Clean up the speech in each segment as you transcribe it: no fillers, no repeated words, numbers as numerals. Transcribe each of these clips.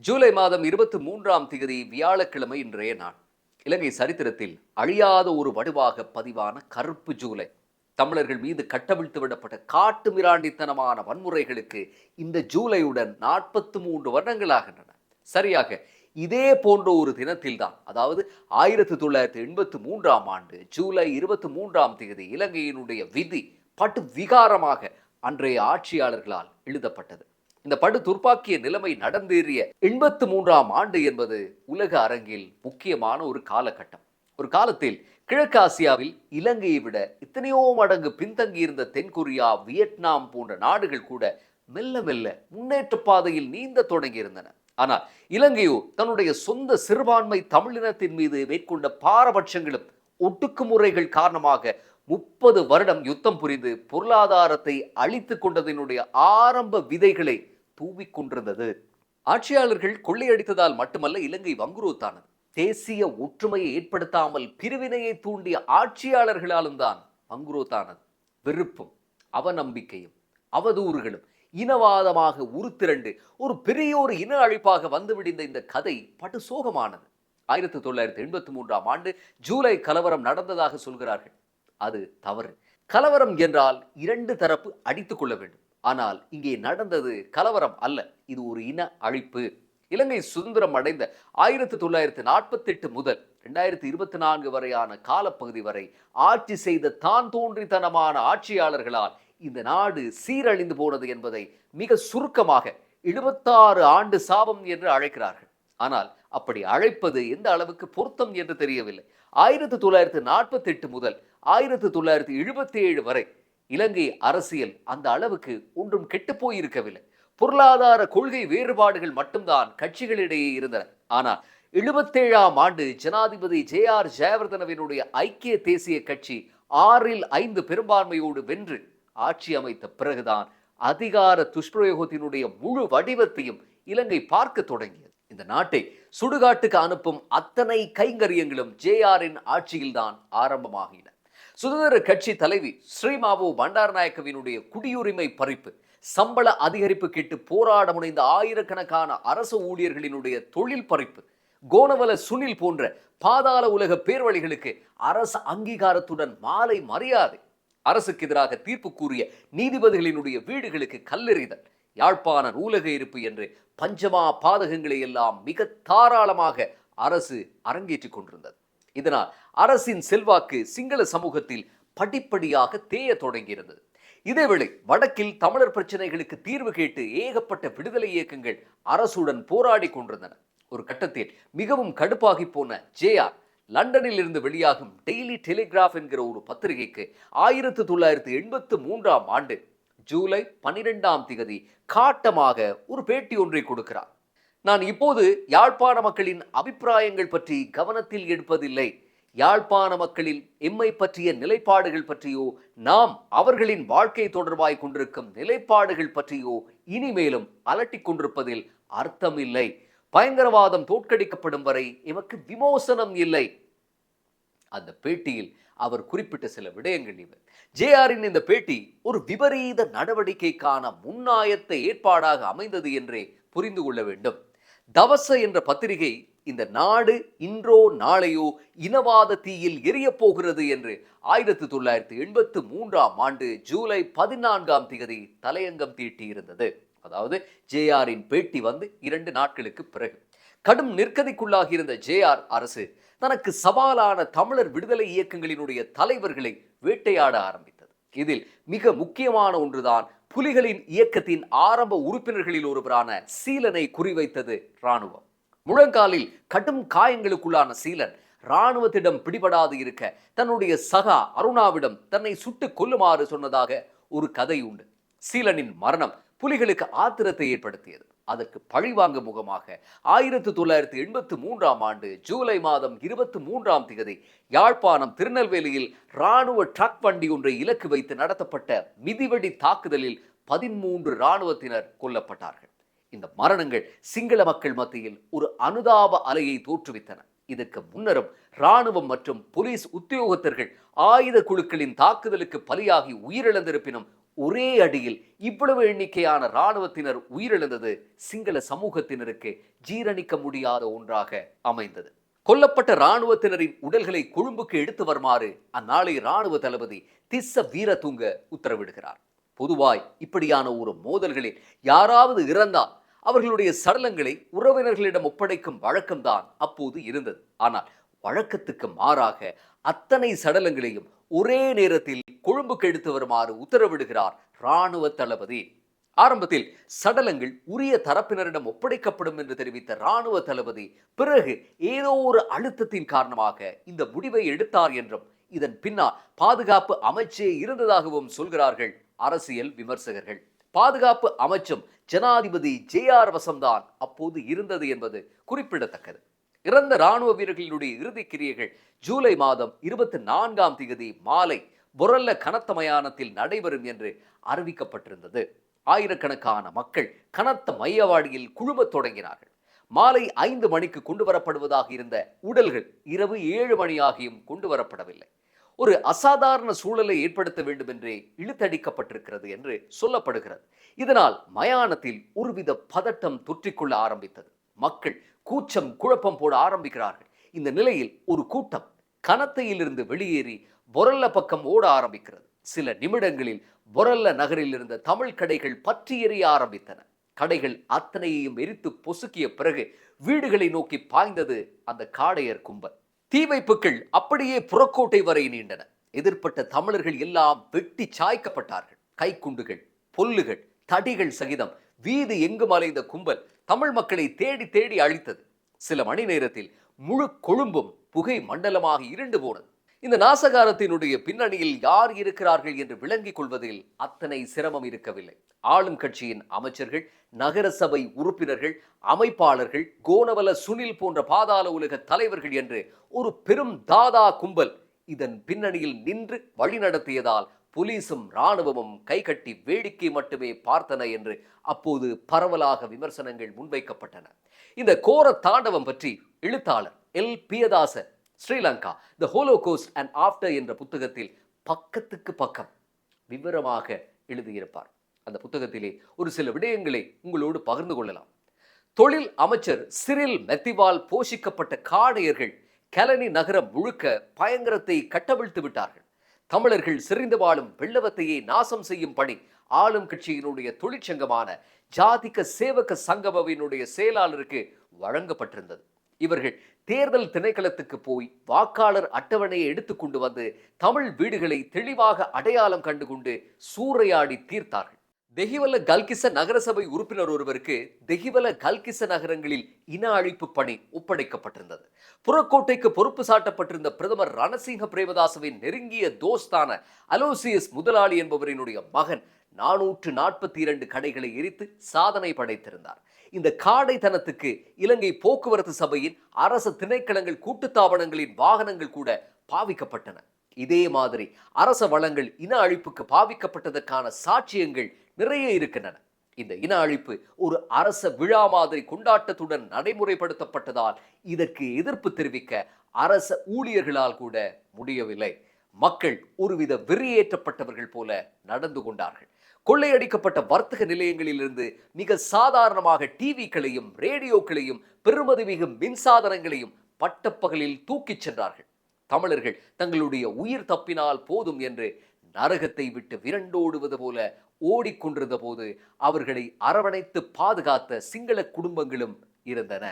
ஜூலை மாதம் 23ஆம் தேதி வியாழக்கிழமை இன்றைய நாள். இலங்கை சரித்திரத்தில் அழியாத ஒரு வடுவாக பதிவான கருப்பு ஜூலை. தமிழர்கள் மீது கட்டவிழ்த்து விடப்பட்ட காட்டு மிராண்டித்தனமான வன்முறைகளுக்கு இந்த ஜூலையுடன் 43 வருடங்களாகின்றன. சரியாக இதே போன்ற ஒரு தினத்தில்தான், அதாவது 1983ஆம் ஆண்டு ஜூலை 23ஆம் தேதி இலங்கையினுடைய விதி பட்டு விகாரமாக அன்றைய ஆட்சியாளர்களால் எழுதப்பட்டது. இந்த படு துர்ப்பாக்கிய நிலைமை நடந்தேறிய 83ஆம் ஆண்டு என்பது உலக அரங்கில் முக்கியமான ஒரு காலகட்டம். ஒரு காலத்தில் கிழக்கு ஆசியாவில் இலங்கையை விட எத்தனையோ மடங்கு பின்தங்கியிருந்த தென்கொரியா, வியட்நாம் போன்ற நாடுகள் கூட மெல்ல மெல்ல முன்னேற்ற பாதையில் நீந்த தொடங்கியிருந்தன. ஆனால் இலங்கையோ தன்னுடைய சொந்த சிறுபான்மை தமிழினத்தின் மீது மேற்கொண்ட பாரபட்சங்களும் ஒடுக்குமுறைகள் காரணமாக 30 வருடம் யுத்தம் புரிந்து பொருளாதாரத்தை அழித்துக் கொண்டதனுடைய ஆரம்ப விதைகளை தூவிக்கொண்டிருந்தது. ஆட்சியாளர்கள் கொள்ளையடித்ததால் மட்டுமல்ல இலங்கை வங்குரோத்தானது. தேசிய ஒற்றுமையை ஏற்படுத்தாமல் பிரிவினையை தூண்டிய ஆட்சியாளர்களாலும் தான் வங்குரோத்தானது. வெறுப்பும் அவநம்பிக்கையும் அவதூறுகளும் இனவாதமாக உருத்திரண்டு ஒரு பெரிய ஒரு இன அழிப்பாக வந்துவிடிந்த இந்த கதை படு சோகமானது. 1983ஆம் ஆண்டு ஜூலை கலவரம் நடந்ததாக சொல்கிறார்கள். அது தவறு. கலவரம் என்றால் இரண்டு தரப்பு அடித்துக் கொள்ள வேண்டும். ஆனால் இங்கே நடந்தது கலவரம் அல்ல, இது ஒரு இன அழிப்பு. இலங்கை சுதந்திரம் அடைந்த 1948 முதல் 2024 வரையான காலப்பகுதி வரை ஆட்சி செய்த தான் தோன்றித்தனமான ஆட்சியாளர்களால் இந்த நாடு சீரழிந்து போனது என்பதை மிக சுருக்கமாக 76 ஆண்டு சாபம் என்று அழைக்கிறார்கள். ஆனால் அப்படி அழைப்பது எந்த அளவுக்கு பொருத்தம் என்று தெரியவில்லை. 1948 முதல் 1977 வரை இலங்கை அரசியல் அந்த அளவுக்கு ஒன்றும் கெட்டுப்போய் இருக்கவில்லை. பொருளாதார கொள்கை வேறுபாடுகள் மட்டும்தான் கட்சிகளிடையே இருந்தன. ஆனால் 77ஆம் ஆண்டு ஜனாதிபதி ஜே.ஆர். ஜெயவர்தனவினுடைய ஐக்கிய தேசிய கட்சி 6-5 பெரும்பான்மையோடு வென்று ஆட்சி அமைத்த பிறகுதான் அதிகார துஷ்பிரயோகத்தினுடைய முழு வடிவத்தையும் இலங்கை பார்க்க தொடங்கியது. இந்த நாட்டை சுடுகாட்டுக்கு அனுப்பும் அத்தனை கைங்கரியங்களும் ஜே.ஆரின் ஆட்சியில்தான் ஆரம்பமாகின. சுதந்திர கட்சி தலைவி ஸ்ரீமாவோ பண்டாரநாயக்கவினுடைய குடியுரிமை பறிப்பு, சம்பள அதிகரிப்பு கேட்டு போராட முனைந்த ஆயிரக்கணக்கான அரசு ஊழியர்களினுடைய தொழில் பறிப்பு, கோணவல சுனில் போன்ற பாதாள உலக பேர்வழிகளுக்கு அரசு அங்கீகாரத்துடன் மாலை மரியாதை, அரசுக்கு எதிராக தீர்ப்பு கூறிய நீதிபதிகளினுடைய வீடுகளுக்கு கல்லெறிதல், யாழ்ப்பாண நூலக இருப்பு என்று பஞ்சமா பாதகங்களை எல்லாம் மிக தாராளமாக அரசு அரங்கேற்றிக் கொண்டிருந்தது. இதனால் அரசின் செல்வாக்கு சிங்கள சமூகத்தில் படிப்படியாக தேய தொடங்கியிருந்தது. இதேவேளை வடக்கில் தமிழர் பிரச்சனைகளுக்கு தீர்வு கேட்டு ஏகப்பட்ட விடுதலை இயக்கங்கள் அரசுடன் போராடி கொண்டிருந்தன. ஒரு கட்டத்தில் மிகவும் கடுப்பாகி போன ஜே.ஆர். லண்டனில் இருந்து வெளியாகும் டெய்லி டெலிகிராஃப் என்கிற ஒரு பத்திரிகைக்கு 1983ஆம் ஆண்டு ஜூலை 12ஆம் தேதி காட்டமாக ஒரு பேட்டி ஒன்றை கொடுக்கிறார். நான் இப்போது யாழ்ப்பாண மக்களின் அபிப்பிராயங்கள் பற்றி கவனத்தில் எடுப்பதில்லை. யாழ்ப்பாண மக்களில் எம்மை பற்றிய நிலைப்பாடுகள் பற்றியோ, நாம் அவர்களின் வாழ்க்கை தொடர்பாய் கொண்டிருக்கும் நிலைப்பாடுகள் பற்றியோ இனிமேலும் அலட்டிக் கொண்டிருப்பதில் அர்த்தமில்லை. பயங்கரவாதம் தோற்கடிக்கப்படும் வரை எமக்கு விமோசனம் இல்லை. அந்த பேட்டியில் அவர் குறிப்பிட்ட சில விடயங்கள் இவை. ஜே.ஆரின் இந்த பேட்டி ஒரு விபரீத நடவடிக்கைக்கான முன்னாயத்த ஏற்பாடாக அமைந்தது என்றே புரிந்து கொள்ள வேண்டும். தவச என்ற பத்திரிகை இந்த நாடு இன்றோ நாளையோ இனவாத தீயில் எரிய போகிறது என்று 1983ஆம் ஆண்டு ஜூலை 14ஆம் தேதி தலையங்கம் தீட்டியிருந்தது. அதாவது ஜே.ஆரின் பேட்டி வந்து 2 நாட்களுக்கு பிறகு கடும் நிர்கதிக்குள்ளாகி இருந்த ஜே.ஆர். அரசு தனக்கு சவாலான தமிழர் விடுதலை இயக்கங்களினுடைய தலைவர்களை வேட்டையாட ஆரம்பித்தது. இதில் மிக முக்கியமான ஒன்றுதான் புலிகளின் இயக்கத்தின் ஆரம்ப உறுப்பினர்களில் ஒருவரான சீலனை குறிவைத்தது இராணுவம். முழங்காலில் கடும் காயங்களுக்குள்ளான சீலன் இராணுவத்திடம் பிடிபடாது இருக்க தன்னுடைய சகா அருணாவிடம் தன்னை சுட்டு கொல்லுமாறு சொன்னதாக ஒரு கதை உண்டு. சீலனின் மரணம் புலிகளுக்கு ஆத்திரத்தை ஏற்படுத்தியது. அதற்கு பழிவாங்க முகமாக 1983ஆம் ஆண்டு ஜூலை மாதம் 23ஆம் தேதி யாழ்ப்பாணம் திருநெல்வேலியில் இராணுவ ட்ரக் வண்டி ஒன்றை இலக்கு வைத்து நடத்தப்பட்ட மிதிவெடி தாக்குதலில் 13 இராணுவத்தினர் கொல்லப்பட்டார்கள். இந்த மரணங்கள் சிங்கள மக்கள் மத்தியில் ஒரு அனுதாப அலையை தோற்றுவித்தன. இதற்கு முன்னரும் இராணுவம் மற்றும் போலீஸ் உத்தியோகத்தர்கள் ஆயுத குழுக்களின் தாக்குதலுக்கு பலியாகி உயிரிழந்திருப்பினும் ஒரே அடியில் இவ்வளவு எண்ணிக்கையான இராணுவத்தினர் உயிரிழந்தது சிங்கள சமூகத்தினருக்கு ஜீரணிக்க முடியாத ஒன்றாக அமைந்தது. கொல்லப்பட்ட இராணுவத்தினரின் உடல்களை கொழும்புக்கு எடுத்து வருமாறு அந்நாளை இராணுவ தளபதி திஸ்ஸ வீரதுங்க உத்தரவிடுகிறார். பொதுவாய் இப்படியான ஒரு மோதல்களில் யாராவது இறந்தால் அவர்களுடைய சடலங்களை உறவினர்களிடம் ஒப்படைக்கும் வழக்கம்தான் அப்போது இருந்தது. ஆனால் வழக்கத்துக்கு மாறாக அத்தனை சடலங்களையும் ஒரே நேரத்தில் கொழும்புக்கு எடுத்து வருமாறு உத்தரவிடுகிறார் இராணுவ தளபதி. ஆரம்பத்தில் சடலங்கள் உரிய தரப்பினரிடம் ஒப்படைக்கப்படும் என்று தெரிவித்த இராணுவ தளபதி பிறகு ஏதோ ஒரு அழுத்தத்தின் காரணமாக இந்த முடிவை எடுத்தார் என்றும் இதன் பின்னால் பாதுகாப்பு அமைச்சே இருந்ததாகவும் சொல்கிறார்கள் அரசியல் விமர்சகர்கள். பாதுகாப்பு அமைச்சும் ஜனாதிபதி JR வசம்தான் அப்போது இருந்தது என்பது குறிப்பிடத்தக்கது. இறந்த இராணுவ வீரர்களுடைய இறுதிக் கிரியைகள் ஜூலை மாதம் 24ஆம் தேதி மாலை பொரல்ல கனத்த மயானத்தில் நடைபெறும் என்று அறிவிக்கப்பட்டிருந்தது. ஆயிரக்கணக்கான மக்கள் கனத்த மையவாடியில் குழுமத் தொடங்கினார்கள். மாலை 5 மணிக்கு கொண்டு வரப்படுவதாக இருந்த உடல்கள் இரவு 7 மணியாகியும் கொண்டு வரப்படவில்லை. ஒரு அசாதாரண சூழலை ஏற்படுத்த வேண்டும் என்றே இழுத்தடிக்கப்பட்டிருக்கிறது என்று சொல்லப்படுகிறது. இதனால் மயானத்தில் ஒருவித பதட்டம் தொற்றிக்கொள்ள ஆரம்பித்தது. மக்கள் கூச்சம் குழப்பம் போட ஆரம்பிக்கிறார்கள். இந்த நிலையில் ஒரு கூட்டம் கனத்தையிலிருந்து வெளியேறி பொரல்ல பக்கம் ஓட ஆரம்பிக்கிறது. சில நிமிடங்களில் பொரல்ல நகரில் இருந்த தமிழ் கடைகள் பற்றி எறிய ஆரம்பித்தன. கடைகள் அத்தனையையும் எரித்து பொசுக்கிய பிறகு வீடுகளை நோக்கி பாய்ந்தது அந்த காடையர் கும்பல். தீ வைப்புகள் அப்படியே புறக்கோட்டை வரை நீண்டன. எதிர்ப்பட்ட தமிழர்கள் எல்லாம் வெட்டி சாய்க்கப்பட்டார்கள். கைக்குண்டுகள், பொல்லுகள், தடிகள் சகிதம் வீதி எங்கும் அலைந்த கும்பல் தமிழ் மக்களை தேடி தேடி அழித்தது. சில மணி நேரத்தில் முழு கொழும்பும் புகை மண்டலமாக இருண்டு போனது. இந்த நாசகாரத்தினுடைய பின்னணியில் யார் இருக்கிறார்கள் என்று விளங்கிக் கொள்வதில் அத்தனை சிரமம் இருக்கவில்லை. ஆளும் கட்சியின் அமைச்சர்கள், நகர சபை உறுப்பினர்கள், அமைப்பாளர்கள், கோனவல சுனில் போன்ற பாதாள உலக தலைவர்கள் என்று ஒரு பெரும் தாதா கும்பல் இதன் பின்னணியில் நின்று வழிநடத்தியதால் போலீசும் இராணுவமும் கைகட்டி வேடிக்கை மட்டுமே பார்த்தன என்று அப்போது பரவலாக விமர்சனங்கள் முன்வைக்கப்பட்டன. இந்த கோர தாண்டவம் பற்றி எழுத்தாளர் L Piyadasa Sri Lanka the Holocaust and after என்ற புத்தகத்தில் பக்கத்துக்கு பக்கம் விவரமாக எழுதியிருப்பார். அந்த புத்தகத்திலே ஒரு சில விடயங்களை உங்களோடு பகிர்ந்து கொள்ளலாம். தொழில் அமைச்சர் சிறில் மெத்திவால் போஷிக்கப்பட்ட காடையர்கள் கலனி நகரம் முழுக்க பயங்கரத்தை கட்டவிழ்த்து விட்டார்கள். தமிழர்கள் சிரிந்து வாழும் வெள்ளவத்தையே நாசம் செய்யும் பணி ஆளும் கட்சியினுடைய தொழிற்சங்கமான ஜாதிக சேவக சங்கமவினுடைய செயலாளருக்கு வழங்கப்பட்டிருந்தது. இவர்கள் தேர்தல் திணைக்களத்துக்கு போய் வாக்காளர் அட்டவணையை எடுத்துக்கொண்டு வந்து தமிழ் வீடுகளை தெளிவாக அடையாளம் கண்டுகொண்டு சூறையாடி தீர்த்தார்கள். தெஹிவல கல்கிச நகரசபை உறுப்பினர் ஒருவருக்கு தெஹிவல கல்கிச நகரங்களில் இன அழிப்பு பணி ஒப்படைக்கப்பட்டிருந்தது. புறக்கோட்டைக்கு பொறுப்பு சாட்டப்பட்டிருந்த பிரதமர் ரணசிங்க பிரேமதாசவின் நெருங்கிய தோஸ்தான அலோசியஸ் முதலாளி என்பவரினுடைய மகன் 442 கடைகளை எரித்து சாதனை படைத்திருந்தார். இந்த காடைத்தனத்துக்கு இலங்கை போக்குவரத்து சபையின் அரசு திணைக்களங்கள் கூட்டுத்தாபனங்களின் வாகனங்கள் கூட பாவிக்கப்பட்டன. இதே மாதிரி அரச வளங்கள் இன அழிப்புக்கு பாவிக்கப்பட்டதற்கான சாட்சியங்கள் நிறைய இருக்கின்றன. இந்த இன அழிப்பு ஒரு அரச விழா மாதிரி கொண்டாட்டத்துடன் நடைமுறைப்படுத்தப்பட்டதால் இதற்கு எதிர்ப்பு தெரிவிக்க அரச ஊழியர்களால் கூட முடியவில்லை. மக்கள் ஒருவித வெறியேற்றப்பட்டவர்கள் போல நடந்து கொண்டார்கள். கொள்ளையடிக்கப்பட்ட வர்த்தக நிலையங்களிலிருந்து மிக சாதாரணமாக டிவிக்களையும் ரேடியோக்களையும் பெருமதி மிகு மின்சாதனங்களையும் பட்டப்பகலில் தூக்கிச் சென்றார்கள். தமிழர்கள் தங்களுடைய உயிர் தப்பினால் போதும் என்று நரகத்தை விட்டு விரண்டோடுவது போல ஓடிக்கொண்டிருந்த போது அவர்களை அரவணைத்து பாதுகாத்த சிங்கள குடும்பங்களும் இருந்தன.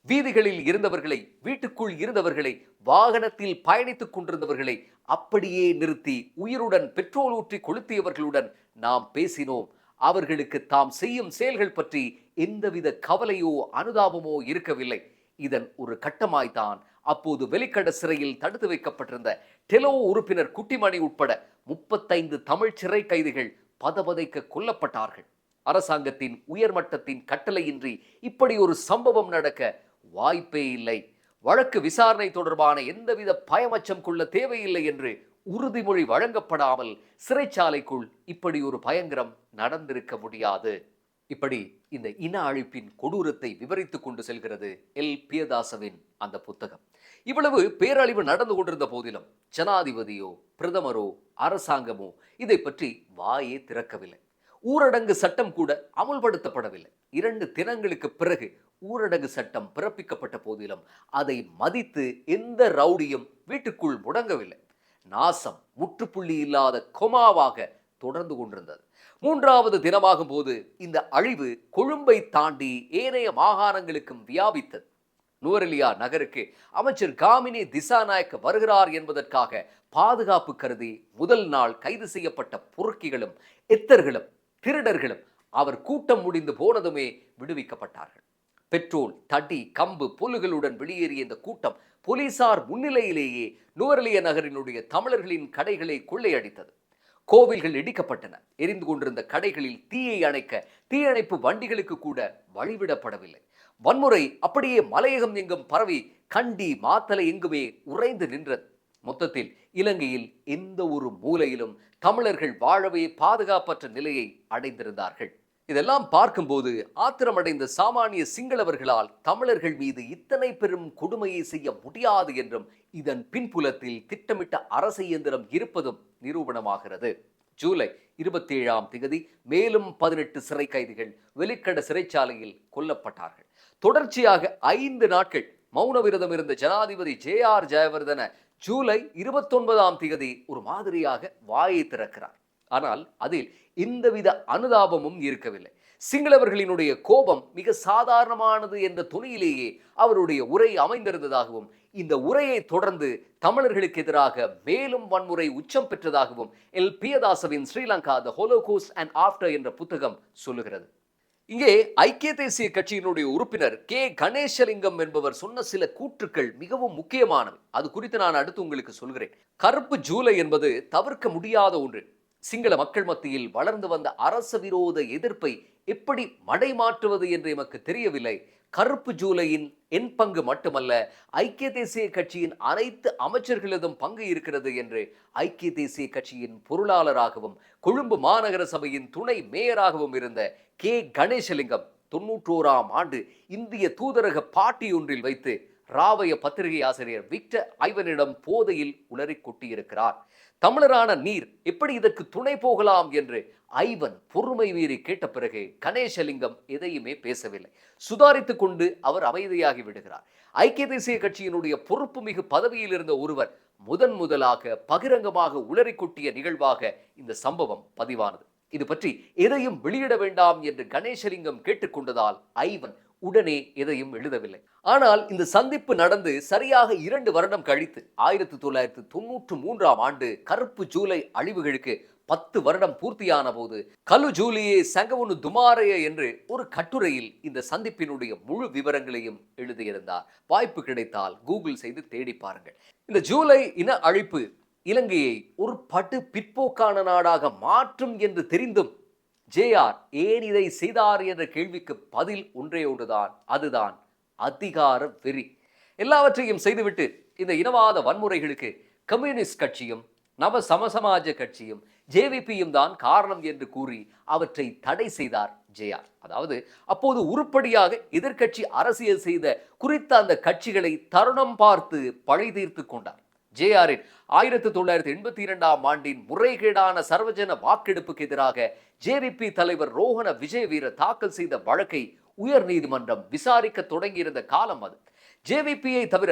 வீதிகளில் இருந்தவர்களை, வீட்டுக்குள் இருந்தவர்களை, வாகனத்தில் பயணித்துக் கொண்டிருந்தவர்களை அப்படியே நிறுத்தி உயிருடன் பெட்ரோல் ஊற்றி கொளுத்தியவர்களுடன் நாம் பேசினோம். அவர்களுக்கு தாம் செய்யும் செயல்கள் பற்றி எந்தவித கவலையோ அனுதாபமோ இருக்கவில்லை. இதன் ஒரு கட்டமாய்த்தான் அப்போது வெளிக்கட சிறையில் தடுத்து வைக்கப்பட்டிருந்த டெலோ உறுப்பினர் குட்டிமணி உட்பட 35 தமிழ் சிறை கைதிகள் பதபதைக்க கொல்லப்பட்டார்கள். அரசாங்கத்தின் உயர்மட்டத்தின் கட்டளையின்றி இப்படி ஒரு சம்பவம் நடக்க வாய்ப்பே இல்லை. வழக்கு விசாரணை தொடர்பான எந்தவித பயமச்சம் கொள்ள தேவையில்லை என்று உறுதிமொழி வழங்கப்படாமல் சிறைச்சாலைக்குள் இப்படி ஒரு பயங்கரம் நடந்திருக்க முடியாது. இப்படி இந்த இன அழிப்பின் கொடூரத்தை விவரித்துக் கொண்டு செல்கிறது எல் பியதாசவின் அந்த புத்தகம். இவ்வளவு பேரழிவு நடந்து கொண்டிருந்த போதிலும் ஜனாதிபதியோ பிரதமரோ அரசாங்கமோ இதை பற்றி வாயே திறக்கவில்லை. ஊரடங்கு சட்டம் கூட அமுல்படுத்தப்படவில்லை. 2 தினங்களுக்கு பிறகு ஊரடங்கு சட்டம் பிறப்பிக்கப்பட்ட போதிலும் அதை மதித்து எந்த ரவுடியும் வீட்டுக்குள் முடங்கவில்லை. நாசம் முற்றுப்புள்ளி இல்லாத கொமாவாக தொடர்ந்து கொண்டிருந்தது. 3வது தினமாகும் போது இந்த அழிவு கொழும்பை தாண்டி ஏனைய மாகாணங்களுக்கும் வியாபித்தது. நுவரெலியா நகருக்கு அமைச்சர் காமினி திசாநாயக்க வருகிறார் என்பதற்காக பாதுகாப்பு கருதி முதல் நாள் கைது செய்யப்பட்ட பொறுக்கிகளும் எத்தர்களும் திருடர்களும் அவர் கூட்டம் முடிந்து போனதுமே விடுவிக்கப்பட்டார்கள். பெட்ரோல், தடி, கம்பு, புல்லுகளுடன் வெளியேறிய இந்த கூட்டம் போலீசார் முன்னிலையிலேயே நுவரெலியா நகரினுடைய தமிழர்களின் கடைகளை கொள்ளையடித்தது. கோவில்கள் இடிக்கப்பட்டன. எரிந்து கொண்டிருந்த கடைகளில் தீயை அணைக்க தீயணைப்பு வண்டிகளுக்கு கூட வழிவிடப்படவில்லை. வன்முறை அப்படியே மலையகம் எங்கும் பரவி கண்டி மாத்தலை எங்குமே உறைந்து நின்றது. மொத்தத்தில் இலங்கையில் எந்த ஒரு மூலையிலும் தமிழர்கள் வாழவே பாதுகாப்பற்ற நிலையை அடைந்திருந்தார்கள். இதெல்லாம் பார்க்கும்போது ஆத்திரமடைந்த சாமானிய சிங்களவர்களால் தமிழர்கள் மீது இத்தனை பெரும் கொடுமையை செய்ய முடியாது என்றும் இதன் பின்புலத்தில் திட்டமிட்ட அரசு இயந்திரம் இருப்பதும் நிரூபணமாகிறது. ஜூலை 27 மேலும் 18 சிறை கைதிகள் வெளிக்கட சிறைச்சாலையில் கொல்லப்பட்டார்கள். தொடர்ச்சியாக 5 நாட்கள் மௌன விரதம் இருந்த ஜனாதிபதி JR ஜெயவர்தன ஜூலை 29 ஒரு மாதிரியாக வாயை திறக்கிறார். ஆனால் அதில் எந்தவித அனுதாபமும் இருக்கவில்லை. சிங்களவர்களினுடைய கோபம் மிக சாதாரணமானது என்ற துணியிலேயே அவருடைய உரை அமைந்திருந்ததாகவும் இந்த உரையை தொடர்ந்து தமிழர்களுக்கு எதிராக மேலும் வன்முறை உச்சம் பெற்றதாகவும் எல் பியதாசவின் Sri Lanka the holocaust and after என்ற புத்தகம் சொல்லுகிறது. இங்கே ஐக்கிய தேசிய கட்சியினுடைய உறுப்பினர் கணேசலிங்கம் என்பவர் சொன்ன சில கூற்றுக்கள் மிகவும் முக்கியமானவை. அது குறித்து நான் அடுத்து உங்களுக்கு சொல்கிறேன். கருப்பு ஜூலை என்பது தவிர்க்க முடியாத ஒன்று. சிங்கள மக்கள் மத்தியில் வளர்ந்து வந்த அரச விரோத எதிர்ப்பை எப்படி மடைமாற்றுவது என்று எமக்கு தெரியவில்லை. கருப்பு ஜூலையின் என் பங்கு மட்டுமல்ல, ஐக்கிய தேசிய கட்சியின் அனைத்து அமைச்சர்களதும் பங்கு இருக்கிறது என்று ஐக்கிய தேசிய கட்சியின் பொருளாளராகவும் கொழும்பு மாநகர சபையின் துணை மேயராகவும் இருந்த கணேசலிங்கம் 91 இந்திய தூதரக பாட்டி ஒன்றில் வைத்து ராவய பத்திரிகை ஆசிரியர் விக்டர் ஐவனிடம் போதையில் உளறி கொட்டியிருக்கிறார். தமிழரான நீர் எப்படி இதற்கு துணை போகலாம் என்று ஐவன் பொறுமை மீறி கேட்ட பிறகு கணேசலிங்கம் எதையுமே பேசவில்லை. சுதாரித்துக் கொண்டு அவர் அமைதியாகி விடுகிறார். ஐக்கிய தேசிய கட்சியினுடைய பொறுப்பு மிகு பதவியில் இருந்த ஒருவர் முதலாக பகிரங்கமாக உளறி கொட்டிய நிகழ்வாக இந்த சம்பவம் பதிவானது. இது பற்றி எதையும் வெளியிட வேண்டாம் என்று கணேசலிங்கம் கேட்டுக்கொண்டதால் ஐவன் உடனே எதையும் எழுதவில்லை. ஆனால் இந்த சந்திப்பு நடந்து சரியாக 2 வருடம் கழித்து 1993 கருப்பு ஜூலை அழிவுகளுக்கு 10 வருடம் பூர்த்தியான போது கலு ஜூலியே சங்கவுனு துமாரைய என்று ஒரு கட்டுரையில் இந்த சந்திப்பினுடைய முழு விவரங்களையும் எழுதியிருந்தார். வாய்ப்பு கிடைத்தால் கூகுள் செய்து தேடி பாருங்கள். இந்த ஜூலை இன அழிப்பு இலங்கையை ஒரு படு பிற்போக்கான நாடாக மாற்றும் என்று தெரிந்தும் JR ஏன் இதை செய்தார் என்ற கேள்விக்கு பதில் ஒன்றே ஒன்றுதான். அதுதான் அதிகார வெறி. எல்லாவற்றையும் செய்துவிட்டு இந்த இனவாத வன்முறைகளுக்கு கம்யூனிஸ்ட் கட்சியும் நவ சமசமாஜ கட்சியும் JVPயும் தான் காரணம் என்று கூறி அவற்றை தடை செய்தார் JR. அதாவது அப்போது உருப்படியாக எதிர்க்கட்சி அரசியல் செய்த குறித்த அந்த கட்சிகளை தருணம் பார்த்து பழி தீர்த்து கொண்டார். JRஇன் 1982 முறைகேடான சர்வஜன வாக்கெடுப்புக்கு எதிராக JVP தலைவர் ரோஹண விஜயவீர தாக்கல் செய்த வழக்கை உயர் நீதிமன்றம் விசாரிக்க தொடங்கியிருந்த காலம் அது. JVPயை தவிர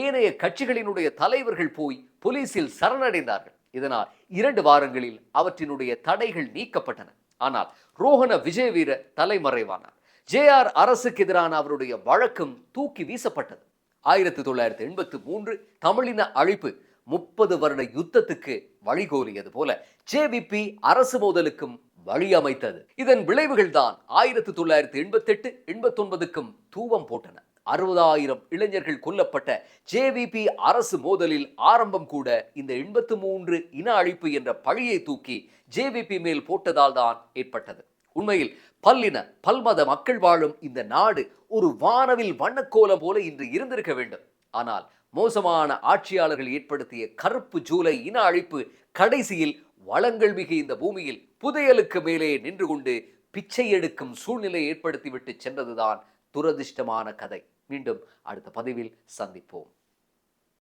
ஏனைய கட்சிகளினுடைய தலைவர்கள் போய் போலீசில் சரணடைந்தார்கள். இதனால் 2 வாரங்களில் அவற்றினுடைய தடைகள் நீக்கப்பட்டன. ஆனால் ரோஹண விஜயவீர தலைமறைவானார். JR அரசுக்கு எதிரான அவருடைய வழக்கம் தூக்கி வீசப்பட்டது. 1983 தமிழின அழிப்பு 30 வருட யுத்தத்துக்கு வழிகோலியது போல JVP அரசு மோதலுக்கும் வழியமைத்தது. இதன் விளைவுகள் தான் 1988-89க்கும் தூவம் போட்டன. 60,000 இளைஞர்கள் கொல்லப்பட்ட JVP அரசு மோதலில் ஆரம்பம் கூட இந்த 83 இன அழிப்பு என்ற பழியை தூக்கி JVP மேல் போட்டதால் தான் ஏற்பட்டது. உண்மையில் பல்லின பல்மத மக்கள் வாழும் இந்த நாடு ஒரு வானவில் வண்ணக்கோலம் போல இன்று இருந்திருக்க வேண்டும். ஆனால் மோசமான ஆட்சியாளர்கள் ஏற்படுத்திய கருப்பு ஜூலை இன அழிப்பு கடைசியில் வளங்கள் மிகு இந்த பூமியில் புதையலுக்கு மேலே நின்று கொண்டு பிச்சை எடுக்கும் சூழ்நிலை ஏற்படுத்திவிட்டு சென்றதுதான் துரதிர்ஷ்டமான கதை. மீண்டும் அடுத்த பதிவில் சந்திப்போம்.